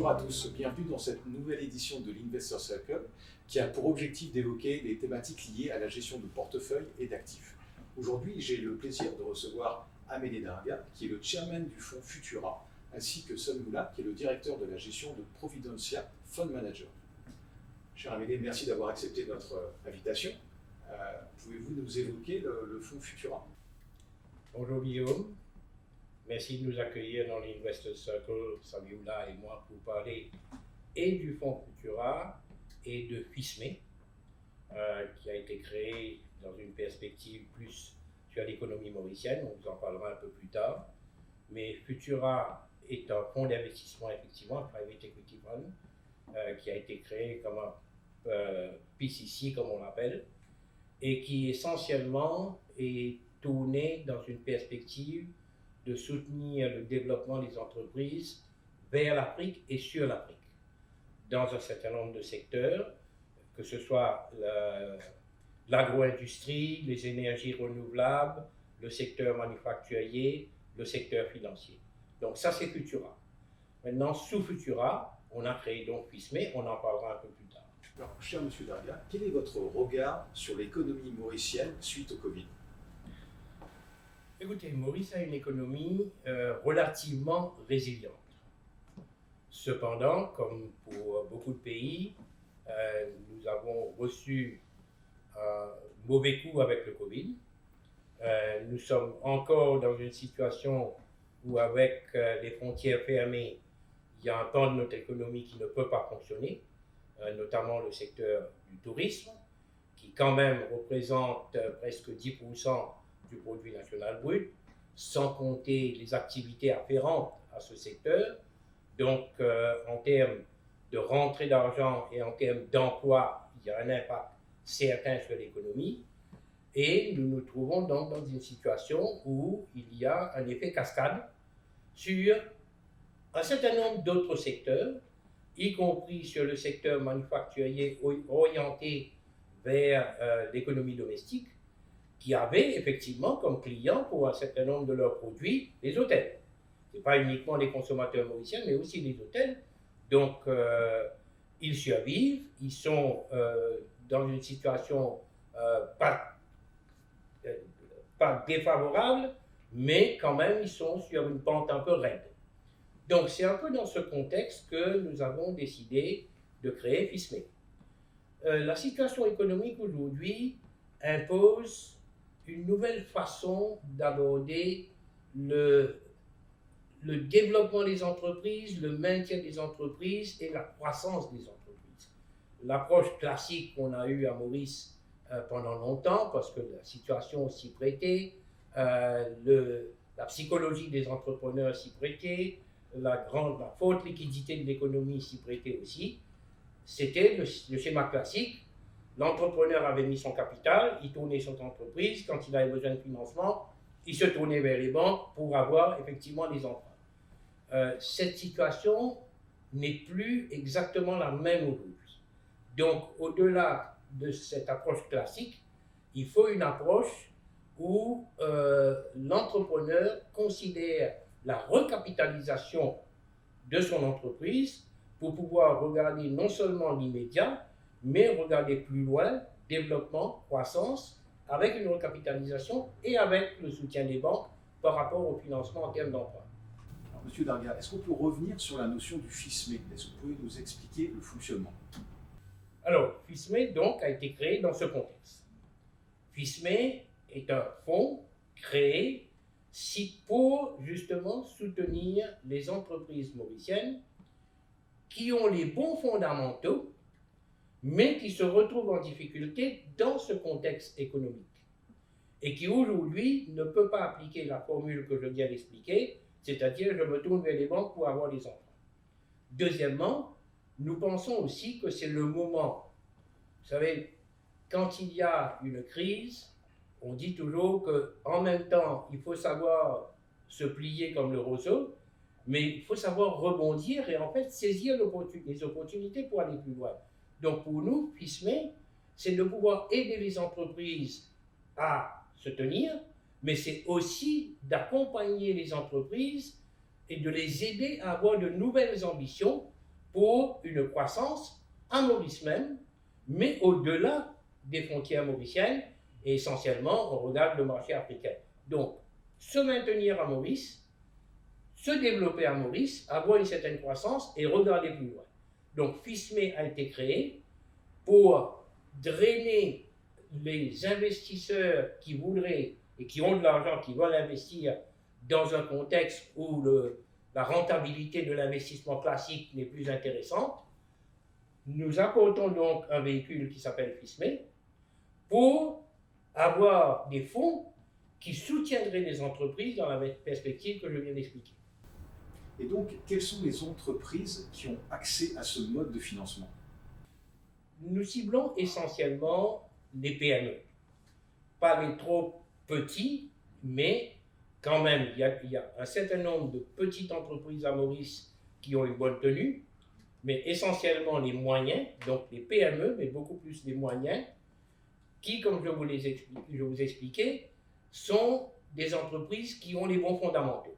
Bonjour à tous, bienvenue dans cette nouvelle édition de l'Investor Circle qui a pour objectif d'évoquer les thématiques liées à la gestion de portefeuille et d'actifs. Aujourd'hui, j'ai le plaisir de recevoir Amédée Darga, qui est le chairman du fonds Futura, ainsi que Son Moula, qui est le directeur de la gestion de Providentia Fund Manager. Cher Amédée, merci d'avoir accepté notre invitation. Pouvez-vous nous évoquer le fonds Futura ? Bonjour Guillaume, merci de nous accueillir dans l'Investor Circle, Samioula et moi, pour parler et du fonds Futura et de FISME, qui a été créé dans une perspective plus sur l'économie mauricienne, on vous en parlera un peu plus tard. Mais Futura est un fonds d'investissement, effectivement, un private equity fund, qui a été créé comme un PCC, comme on l'appelle, et qui essentiellement est tourné dans une perspective de soutenir le développement des entreprises vers l'Afrique et sur l'Afrique, dans un certain nombre de secteurs, que ce soit l'agro-industrie, les énergies renouvelables, le secteur manufacturier, le secteur financier. Donc ça, c'est Futura. Maintenant, sous Futura, on a créé donc FISME, on en parlera un peu plus tard. Alors, cher Monsieur Darga, quel est votre regard sur l'économie mauricienne suite au Covid ? Écoutez, Maurice a une économie relativement résiliente. Cependant, comme pour beaucoup de pays, nous avons reçu un mauvais coup avec le Covid. Nous sommes encore dans une situation où, avec les frontières fermées, il y a un pan de notre économie qui ne peut pas fonctionner, notamment le secteur du tourisme, qui quand même représente presque 10% du produit national brut, sans compter les activités afférentes à ce secteur. Donc, en termes de rentrée d'argent et en termes d'emploi, il y a un impact certain sur l'économie. Et nous nous trouvons donc dans une situation où il y a un effet cascade sur un certain nombre d'autres secteurs, y compris sur le secteur manufacturier orienté vers l'économie domestique, qui avaient effectivement comme clients pour un certain nombre de leurs produits les hôtels. Ce n'est pas uniquement les consommateurs mauriciens, mais aussi les hôtels. Donc, ils survivent, ils sont dans une situation pas défavorable, mais quand même, ils sont sur une pente un peu raide. Donc, c'est un peu dans ce contexte que nous avons décidé de créer FISME. La situation économique aujourd'hui impose une nouvelle façon d'aborder le développement des entreprises, le maintien des entreprises et la croissance des entreprises. L'approche classique qu'on a eue à Maurice pendant longtemps, parce que la situation s'y prêtait, la psychologie des entrepreneurs s'y prêtait, la faute liquidité de l'économie s'y prêtait aussi, c'était le schéma classique. L'entrepreneur avait mis son capital, il tournait son entreprise, quand il avait besoin de financement, il se tournait vers les banques pour avoir effectivement des emprunts. Cette situation n'est plus exactement la même aujourd'hui. Donc, au-delà de cette approche classique, il faut une approche où l'entrepreneur considère la recapitalisation de son entreprise pour pouvoir regarder non seulement l'immédiat, mais regarder plus loin, développement, croissance, avec une recapitalisation et avec le soutien des banques par rapport au financement en termes d'emprunt. Monsieur Darga, est-ce qu'on peut revenir sur la notion du FISME ? Est-ce que vous pouvez nous expliquer le fonctionnement ? Alors, FISME donc a été créé dans ce contexte. FISME est un fonds créé pour justement soutenir les entreprises mauriciennes qui ont les bons fondamentaux, mais qui se retrouvent en difficulté dans ce contexte économique et qui aujourd'hui ne peut pas appliquer la formule que je viens d'expliquer, c'est-à-dire je me tourne vers les banques pour avoir des emprunts. Deuxièmement, nous pensons aussi que c'est le moment. Vous savez, quand il y a une crise, on dit toujours qu'en même temps, il faut savoir se plier comme le roseau, mais il faut savoir rebondir et en fait saisir les opportunités pour aller plus loin. Donc pour nous, FISME, c'est de pouvoir aider les entreprises à se tenir, mais c'est aussi d'accompagner les entreprises et de les aider à avoir de nouvelles ambitions pour une croissance à Maurice même, mais au-delà des frontières mauriciennes, et essentiellement, on regarde le marché africain. Donc, se maintenir à Maurice, se développer à Maurice, avoir une certaine croissance et regarder plus loin. Donc, FISME a été créé pour drainer les investisseurs qui voudraient et qui ont de l'argent, qui veulent investir dans un contexte où la rentabilité de l'investissement classique n'est plus intéressante. Nous apportons donc un véhicule qui s'appelle FISME pour avoir des fonds qui soutiendraient les entreprises dans la perspective que je viens d'expliquer. Et donc, quelles sont les entreprises qui ont accès à ce mode de financement? Nous ciblons essentiellement les PME. Pas les trop petits, mais quand même, il y a un certain nombre de petites entreprises à Maurice qui ont une bonne tenue, mais essentiellement les moyens, donc les PME, mais beaucoup plus les moyens, qui, comme je vous expliquais, sont des entreprises qui ont les bons fondamentaux.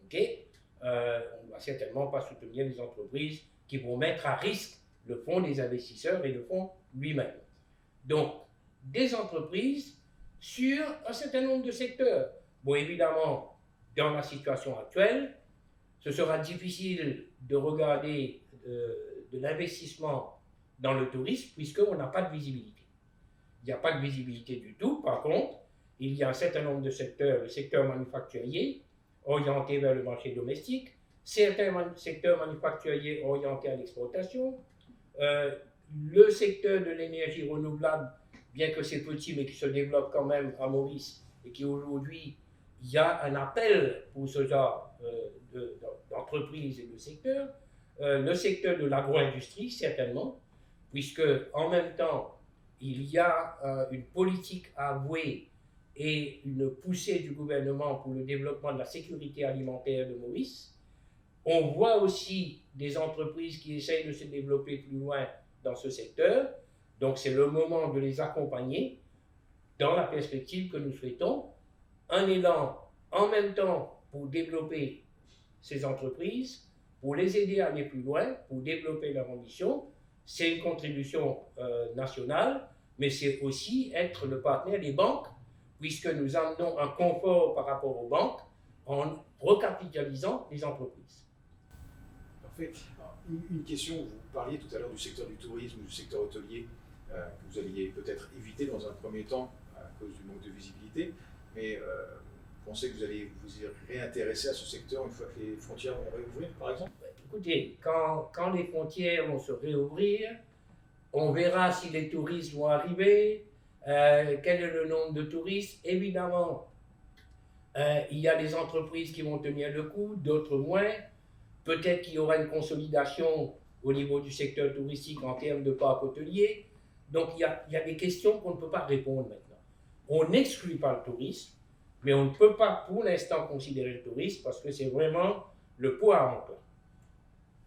Okay? On ne va certainement pas soutenir des entreprises qui vont mettre à risque le fonds des investisseurs et le fonds lui-même. Donc, des entreprises sur un certain nombre de secteurs. Bon, évidemment, dans la situation actuelle, ce sera difficile de regarder de l'investissement dans le tourisme puisqu'on n'a pas de visibilité. Il n'y a pas de visibilité du tout. Par contre, il y a un certain nombre de secteurs, le secteur manufacturier, orienté vers le marché domestique, certains secteurs manufacturiers orientés à l'exportation, le secteur de l'énergie renouvelable, bien que c'est petit, mais qui se développe quand même à Maurice, et qui aujourd'hui, il y a un appel pour ce genre d'entreprise et de secteur. Le secteur de l'agro-industrie, certainement, puisque en même temps, il y a une politique avouée et une poussée du gouvernement pour le développement de la sécurité alimentaire de Maurice. On voit aussi des entreprises qui essayent de se développer plus loin dans ce secteur. Donc, c'est le moment de les accompagner dans la perspective que nous souhaitons. Un élan en même temps pour développer ces entreprises, pour les aider à aller plus loin, pour développer leur ambition. C'est une contribution nationale, mais c'est aussi être le partenaire des banques, puisque nous amenons un confort par rapport aux banques en recapitalisant les entreprises. Parfait. Une question, vous parliez tout à l'heure du secteur du tourisme, du secteur hôtelier, que vous alliez peut-être éviter dans un premier temps à cause du manque de visibilité, mais vous pensez que vous allez vous y réintéresser à ce secteur une fois que les frontières vont réouvrir, par exemple? Écoutez, quand les frontières vont se réouvrir, on verra si les touristes vont arriver, quel est le nombre de touristes. Évidemment, il y a des entreprises qui vont tenir le coup, d'autres moins. Peut-être qu'il y aura une consolidation au niveau du secteur touristique en termes de parcs hôteliers. Donc, il y a des questions qu'on ne peut pas répondre maintenant. On n'exclut pas le tourisme, mais on ne peut pas pour l'instant considérer le tourisme parce que c'est vraiment le poids à mon plat.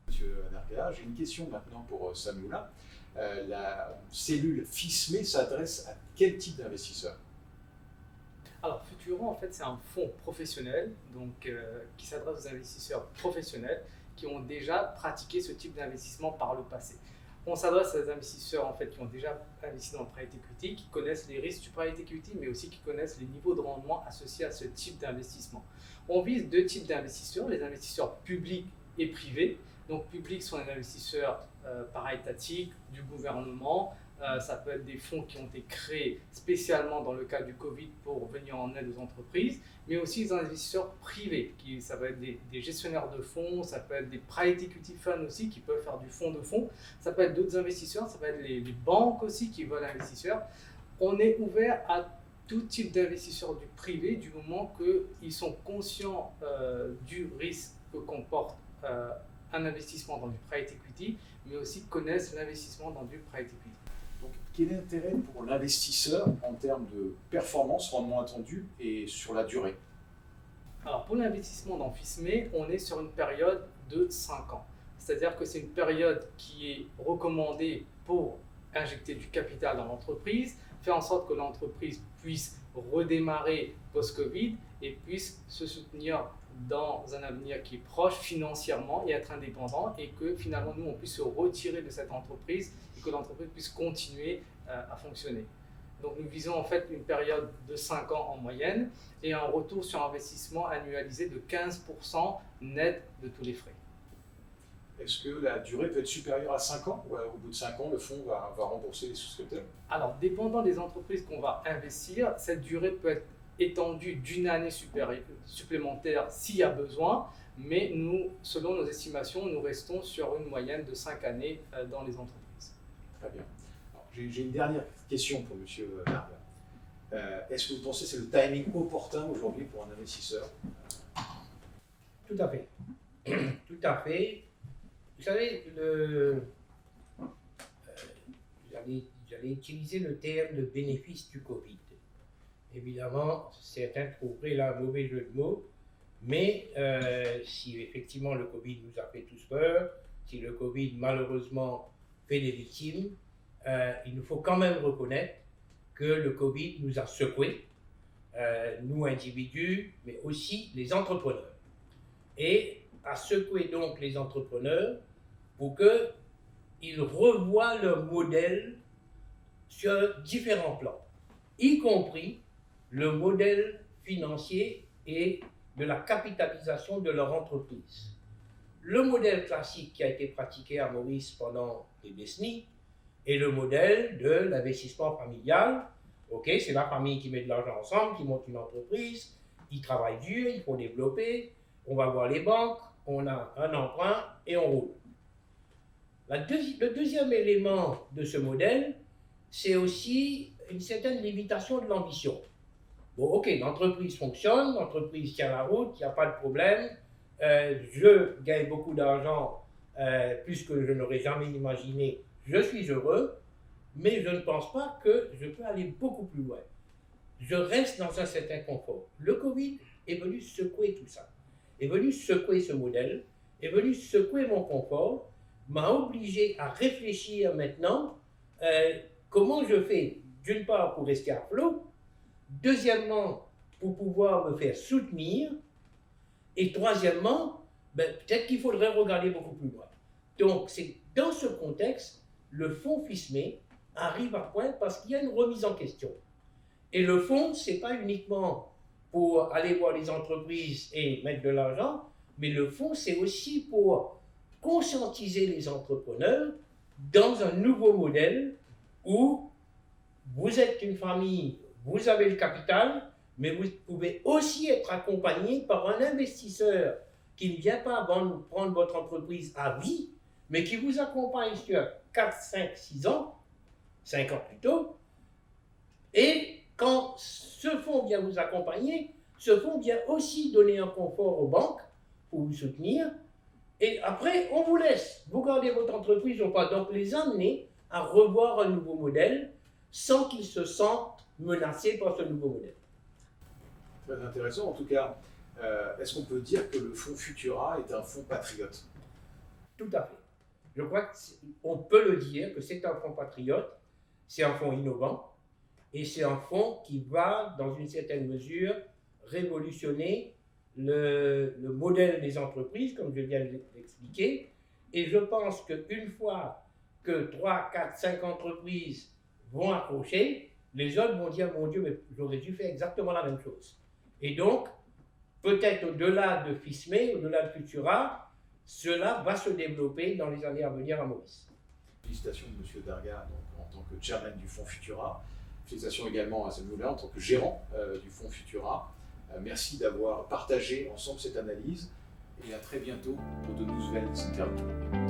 Monsieur Adarga, j'ai une question maintenant pour Samuela. La cellule FISME s'adresse à quel type d'investisseurs? Alors, Futuro, en fait, c'est un fonds professionnel donc, qui s'adresse aux investisseurs professionnels qui ont déjà pratiqué ce type d'investissement par le passé. On s'adresse à des investisseurs en fait, qui ont déjà investi dans le private equity, qui connaissent les risques du private equity, mais aussi qui connaissent les niveaux de rendement associés à ce type d'investissement. On vise deux types d'investisseurs, les investisseurs publics et privés. Donc, publics sont les investisseurs para-étatiques, du gouvernement. Ça peut être des fonds qui ont été créés spécialement dans le cas du Covid pour venir en aide aux entreprises, mais aussi des investisseurs privés, ça va être des gestionnaires de fonds, ça peut être des private equity funds aussi qui peuvent faire du fonds de fonds, ça peut être d'autres investisseurs, ça peut être les banques aussi qui veulent investisseurs. On est ouvert à tout type d'investisseurs du privé du moment qu'ils sont conscients du risque que comporte un investissement dans du private equity, mais aussi connaissent l'investissement dans du private equity. Donc, quel est l'intérêt pour l'investisseur en termes de performance, rendement attendu et sur la durée? Alors, pour l'investissement dans FISME, on est sur une période de 5 ans. C'est-à-dire que c'est une période qui est recommandée pour injecter du capital dans l'entreprise, faire en sorte que l'entreprise puisse redémarrer post-Covid et puissent se soutenir dans un avenir qui est proche financièrement et être indépendant, et que finalement nous on puisse se retirer de cette entreprise et que l'entreprise puisse continuer à fonctionner. Donc nous visons en fait une période de 5 ans en moyenne et un retour sur investissement annualisé de 15% net de tous les frais. Est-ce que la durée peut être supérieure à 5 ans ou au bout de 5 ans, le fonds va rembourser les souscripteurs? Alors, dépendant des entreprises qu'on va investir, cette durée peut être étendue d'une année supplémentaire s'il y a besoin, mais nous, selon nos estimations, nous restons sur une moyenne de 5 années dans les entreprises. Très bien. J'ai une dernière question pour M. Darga. Est-ce que vous pensez que c'est le timing opportun aujourd'hui pour un investisseur? Tout à fait. Tout à fait. Vous savez, j'allais utiliser le terme de bénéfice du Covid. Évidemment, certains trouveraient là un mauvais jeu de mots, mais si effectivement le Covid nous a fait tous peur, si le Covid malheureusement fait des victimes, il nous faut quand même reconnaître que le Covid nous a secoués, nous individus, mais aussi les entrepreneurs. Et a secoué donc les entrepreneurs pour qu'ils revoient leur modèle sur différents plans, y compris le modèle financier et de la capitalisation de leur entreprise. Le modèle classique qui a été pratiqué à Maurice pendant des décennies est le modèle de l'investissement familial. Ok, c'est la famille qui met de l'argent ensemble, qui monte une entreprise, ils travaillent dur, il faut développer, on va voir les banques, on a un emprunt et on roule. Le deuxième élément de ce modèle, c'est aussi une certaine limitation de l'ambition. Bon, ok, l'entreprise fonctionne, l'entreprise tient la route, il n'y a pas de problème, je gagne beaucoup d'argent, plus que je n'aurais jamais imaginé, je suis heureux, mais je ne pense pas que je peux aller beaucoup plus loin. Je reste dans un certain confort. Le Covid est venu secouer tout ça, est venu secouer ce modèle, est venu secouer mon confort, m'a obligé à réfléchir maintenant comment je fais, d'une part pour rester à flot, deuxièmement pour pouvoir me faire soutenir, et troisièmement, peut-être qu'il faudrait regarder beaucoup plus loin. Donc c'est dans ce contexte, le fonds FISME arrive à point parce qu'il y a une remise en question. Et le fonds, ce n'est pas uniquement pour aller voir les entreprises et mettre de l'argent, mais le fonds, c'est aussi pour conscientiser les entrepreneurs dans un nouveau modèle où vous êtes une famille, vous avez le capital, mais vous pouvez aussi être accompagné par un investisseur qui ne vient pas prendre votre entreprise à vie, mais qui vous accompagne sur 4, 5, 6 ans, 5 ans plus tôt. Et quand ce fonds vient vous accompagner, ce fonds vient aussi donner un confort aux banques pour vous soutenir. Et après, on vous laisse. Vous gardez votre entreprise ou pas. Donc, les amener à revoir un nouveau modèle sans qu'ils se sentent menacés par ce nouveau modèle. Très intéressant. En tout cas, est-ce qu'on peut dire que le fonds Futura est un fonds patriote? Tout à fait. Je crois qu'on peut le dire que c'est un fonds patriote, c'est un fonds innovant et c'est un fonds qui va, dans une certaine mesure, révolutionner le modèle des entreprises, comme je viens de l'expliquer. Et je pense qu'une fois que 3, 4, 5 entreprises vont accrocher, les autres vont dire, mon Dieu, mais j'aurais dû faire exactement la même chose. Et donc, peut-être au-delà de FISME, au-delà de Futura, cela va se développer dans les années à venir à Maurice. Félicitations de M. Darga en tant que chairman du fonds Futura. Félicitations également à Samuel en tant que gérant du fonds Futura. Merci d'avoir partagé ensemble cette analyse et à très bientôt pour de nouvelles interviews.